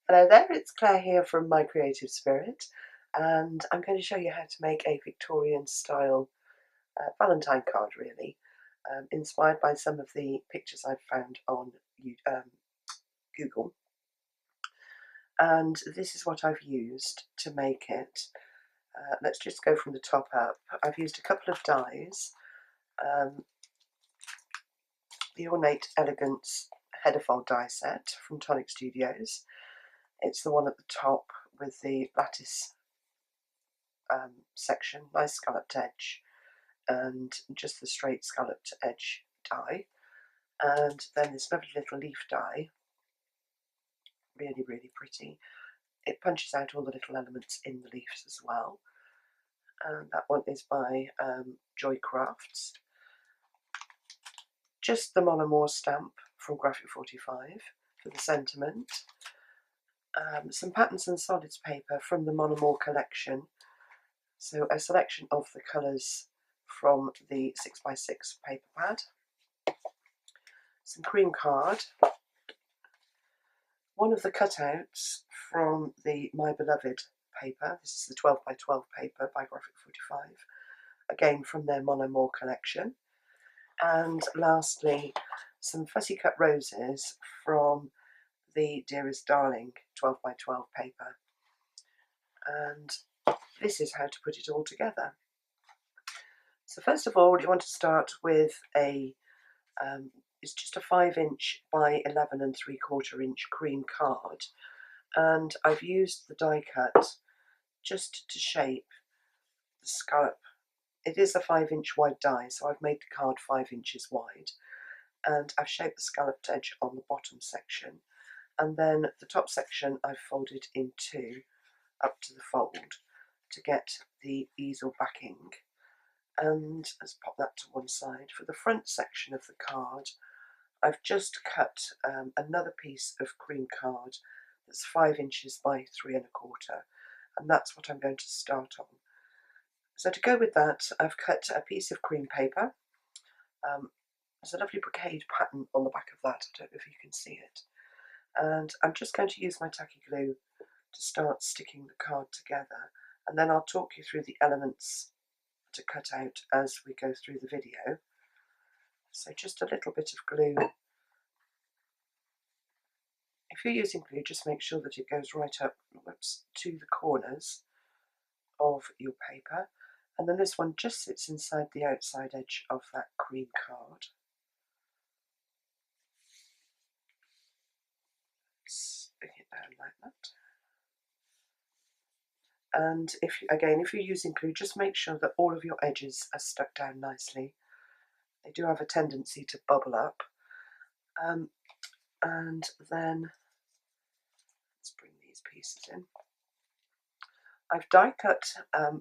Hello there, it's Claire here from My Creative Spirit, and I'm going to show you how to make a Victorian style Valentine card, really, inspired by some of the pictures I've found on Google. And this is what I've used to make it. Let's just go from the top up. I've used a couple of dies, the Ornate Elegance Headerfold die set from Tonic Studios. It's the one at the top with the lattice section, nice scalloped edge, and just the straight scalloped edge die. And then this lovely little leaf die, really, really pretty. It punches out all the little elements in the leaves as well. And that one is by Joy Crafts. Just the Monomore stamp from Graphic 45 for the sentiment. Some patterns and solids paper from the Monomore collection. So a selection of the colours from the 6x6 paper pad. Some cream card. One of the cutouts from the My Beloved paper. This is the 12x12 paper by Graphic 45. Again from their Monomore collection. And lastly, some fussy cut roses from the Dearest Darling 12x12 paper. And this is how to put it all together. So first of all, you want to start with it's just a 5" by 11 3/4" cream card, and I've used the die cut just to shape the scallop. It is a 5" wide die, so I've made the card 5 inches wide, and I've shaped the scalloped edge on the bottom section, and then the top section I've folded in two up to the fold to get the easel backing. And let's pop that to one side. For the front section of the card, I've just cut another piece of cream card that's 5" by 3 1/4, and that's what I'm going to start on. So to go with that, I've cut a piece of cream paper. There's a lovely brocade pattern on the back of that. I don't know if you can see it. And I'm just going to use my tacky glue to start sticking the card together, and then I'll talk you through the elements to cut out as we go through the video. So just a little bit of glue. If you're using glue, just make sure that it goes right up to the corners of your paper, and then this one just sits inside the outside edge of that cream card. Stick it down like that. And if you're using glue, just make sure that all of your edges are stuck down nicely. They do have a tendency to bubble up. And then let's bring these pieces in. I've die cut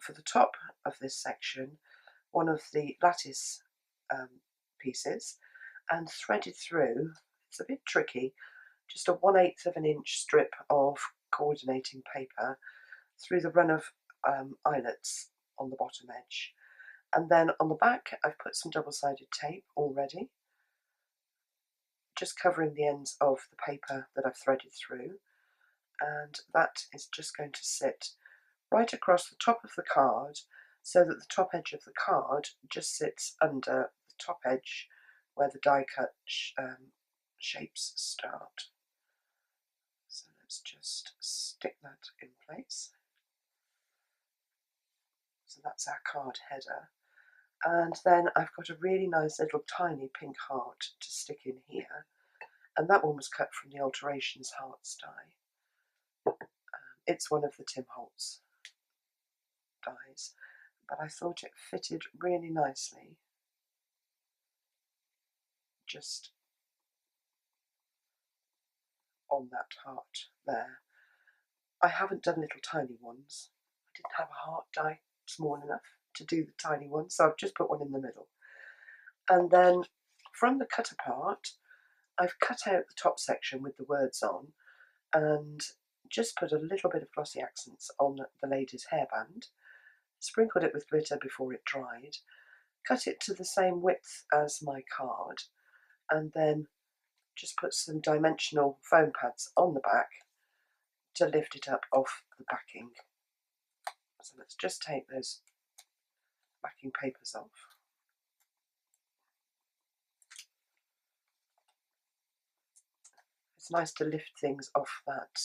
for the top of this section one of the lattice pieces and threaded through, it's a bit tricky, just a 1/8 inch strip of coordinating paper through the run of eyelets on the bottom edge. And then on the back I've put some double-sided tape already, just covering the ends of the paper that I've threaded through, and that is just going to sit right across the top of the card so that the top edge of the card just sits under the top edge where the die cut shapes start. So let's just stick that in place. So that's our card header. And then I've got a really nice little tiny pink heart to stick in here, and that one was cut from the Alterations Hearts die. It's one of the Tim Holtz dies, but I thought it fitted really nicely just on that heart there. I haven't done little tiny ones. I didn't have a heart die small enough to do the tiny one, so I've just put one in the middle. And then from the cut apart, I've cut out the top section with the words on and just put a little bit of glossy accents on the lady's hairband, sprinkled it with glitter before it dried, cut it to the same width as my card, and then just put some dimensional foam pads on the back to lift it up off the backing. So let's just take those backing papers off. It's nice to lift things off that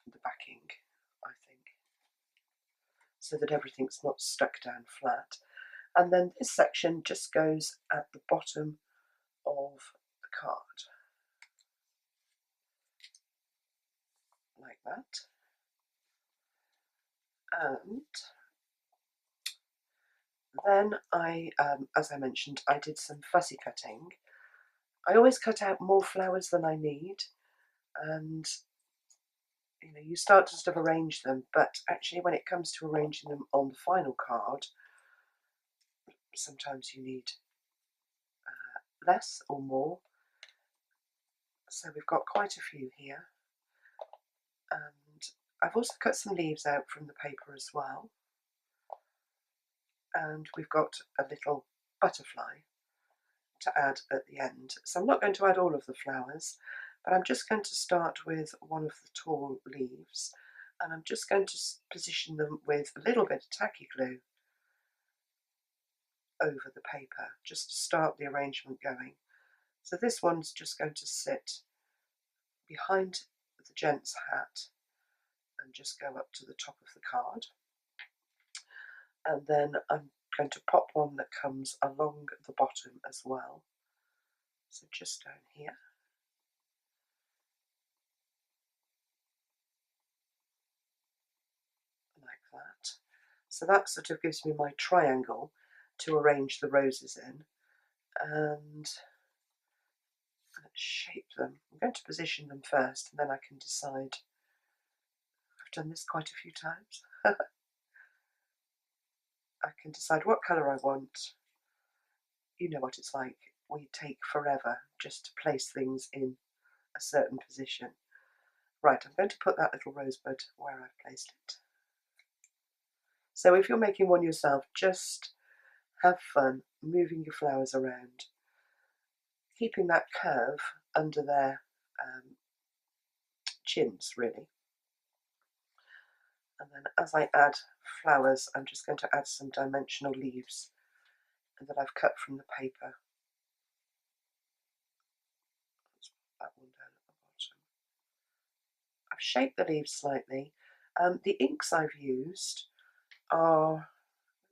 the backing, I think, so that everything's not stuck down flat. And then this section just goes at the bottom of the card, like that. And then as I mentioned, I did some fussy cutting. I always cut out more flowers than I need, and you start to sort of arrange them, but actually when it comes to arranging them on the final card, sometimes you need less or more. So we've got quite a few here, and I've also cut some leaves out from the paper as well, and we've got a little butterfly to add at the end. So I'm not going to add all of the flowers, but I'm just going to start with one of the tall leaves, and I'm just going to position them with a little bit of tacky glue over the paper just to start the arrangement going. So this one's just going to sit behind the gent's hat and just go up to the top of the card, and then I'm going to pop one that comes along the bottom as well, so just down here. Like that. So that sort of gives me my triangle to arrange the roses in, and let's shape them. I'm going to position them first, and then I can decide. I've done this quite a few times. I can decide what colour I want. You know what it's like. We take forever just to place things in a certain position. Right, I'm going to put that little rosebud where I've placed it. So if you're making one yourself, just have fun moving your flowers around, keeping that curve under their chins, really. And then as I add flowers, I'm just going to add some dimensional leaves that I've cut from the paper. Let's put that one down at the bottom. I've shaped the leaves slightly. The inks I've used are,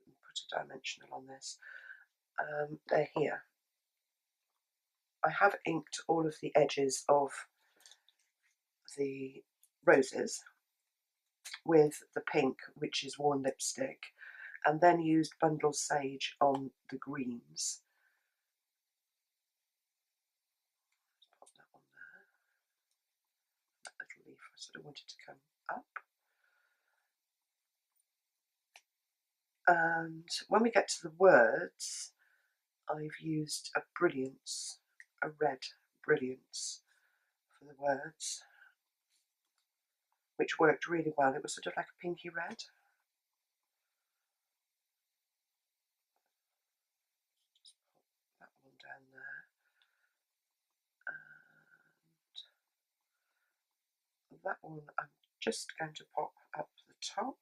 put a dimensional on this, they're here. I have inked all of the edges of the roses with the pink, which is worn lipstick, and then used bundle sage on the greens. Pop that one there. That little leaf I sort of wanted to come up. And when we get to the words, I've used a brilliance, a red brilliance for the words, which worked really well. It was sort of like a pinky red. Just pop that one down there. And that one I'm just going to pop up the top.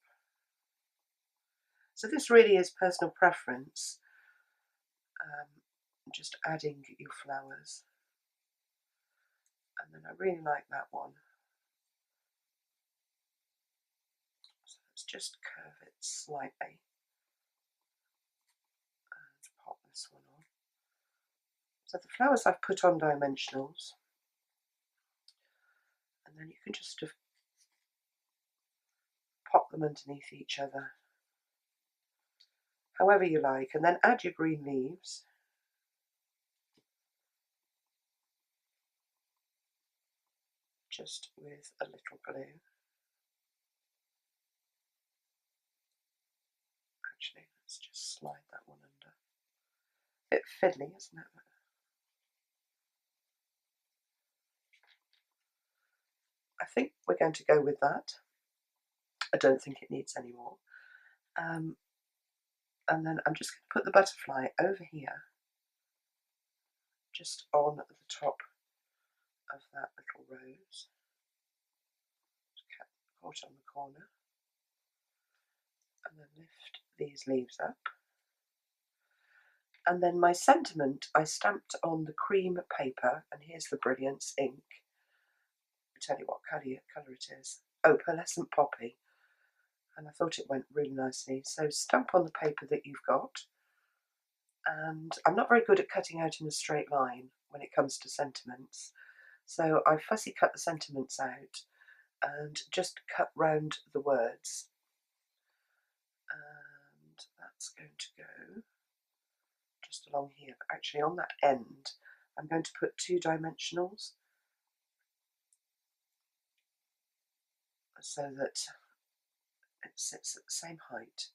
So this really is personal preference, just adding your flowers. And then I really like that one. So let's just curve it slightly and pop this one on. So the flowers I've put on dimensionals, and then you can just sort of pop them underneath each other, however you like, and then add your green leaves. Just with a little glue. Actually, let's just slide that one under. A bit fiddly, isn't it? I think we're going to go with that. I don't think it needs any more. And then I'm just going to put the butterfly over here, just on the top of that little rose. support on the corner, and then lift these leaves up. And then my sentiment I stamped on the cream paper, and here's the Brilliance ink. I'll tell you what colour it is. Oh, Pearlescent Poppy. And I thought it went really nicely. So stamp on the paper that you've got. And I'm not very good at cutting out in a straight line when it comes to sentiments. So I fussy cut the sentiments out and just cut round the words. And that's going to go just along here. But actually on that end, I'm going to put 2 dimensionals so that it sits at the same height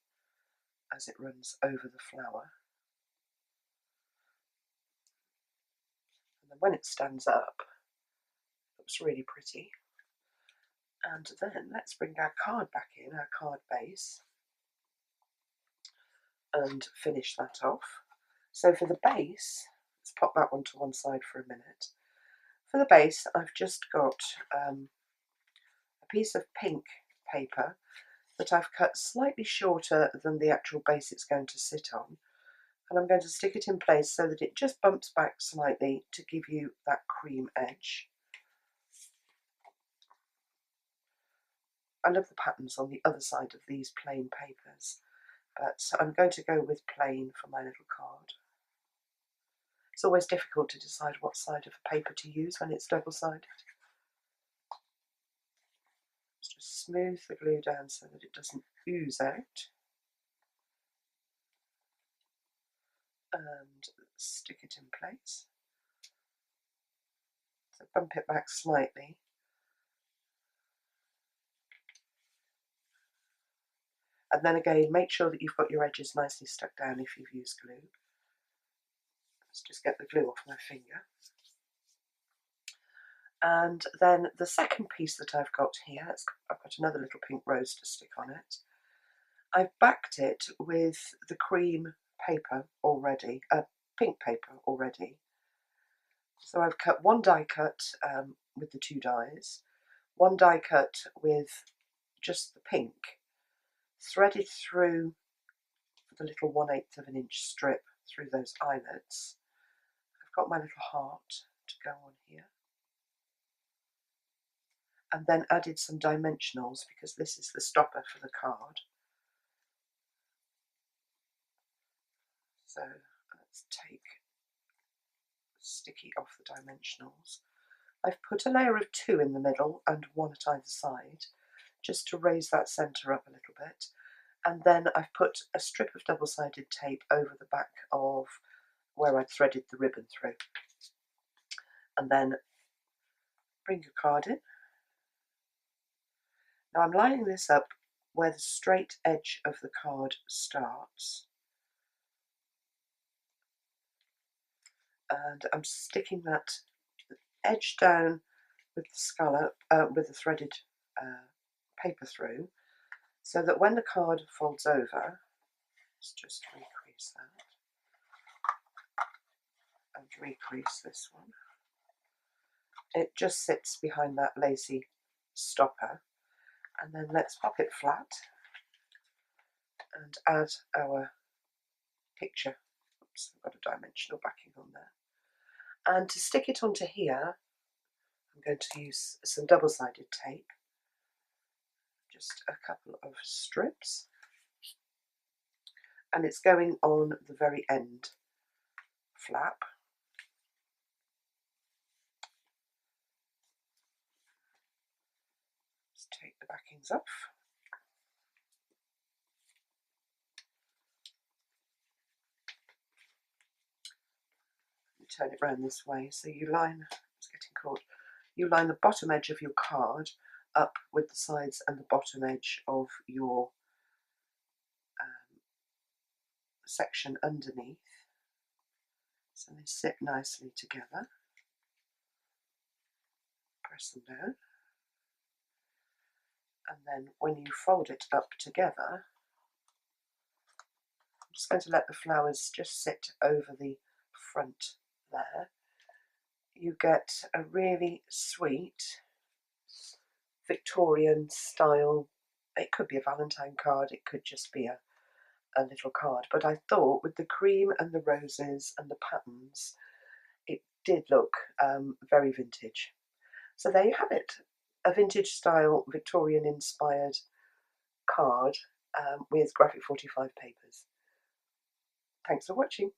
as it runs over the flower. And then when it stands up, it looks really pretty. And then let's bring our card back in, our card base, and finish that off. So for the base, let's pop that one to one side for a minute. For the base, I've just got a piece of pink paper that I've cut slightly shorter than the actual base it's going to sit on. And I'm going to stick it in place so that it just bumps back slightly to give you that cream edge. I love the patterns on the other side of these plain papers, but I'm going to go with plain for my little card. It's always difficult to decide what side of the paper to use when it's double-sided. Let's just smooth the glue down so that it doesn't ooze out. And stick it in place. So bump it back slightly. And then again, make sure that you've got your edges nicely stuck down if you've used glue. Let's just get the glue off my finger. And then the second piece that I've got here, I've got another little pink rose to stick on it. I've backed it with the cream paper already, pink paper already. So I've cut one die cut with the 2 dies, one die cut with just the pink, threaded through the little 1/8 of an inch strip through those eyelets. I've got my little heart to go on here. And then added some dimensionals because this is the stopper for the card. So let's take the sticky off the dimensionals. I've put a layer of 2 in the middle and 1 at either side, just to raise that centre up a little bit. And then I've put a strip of double-sided tape over the back of where I'd threaded the ribbon through. And then bring your card in. Now I'm lining this up where the straight edge of the card starts. And I'm sticking that edge down with the scallop, with the threaded paper through, so that when the card folds over, let's just recrease that, and recrease this one. It just sits behind that lacy stopper, and then let's pop it flat and add our picture. Oops, I've got a dimensional backing on there. And to stick it onto here, I'm going to use some double-sided tape, just a couple of strips, and it's going on the very end flap. Let's take the backings off. Turn it round this way, so you line, it's getting caught, you line the bottom edge of your card up with the sides and the bottom edge of your section underneath, so they sit nicely together. Press them down, and then when you fold it up together, I'm just going to let the flowers just sit over the front there. You get a really sweet Victorian style. It could be a Valentine card, it could just be a little card, but I thought with the cream and the roses and the patterns, it did look very vintage. So there you have it, a vintage style Victorian inspired card with Graphic 45 papers. Thanks for watching.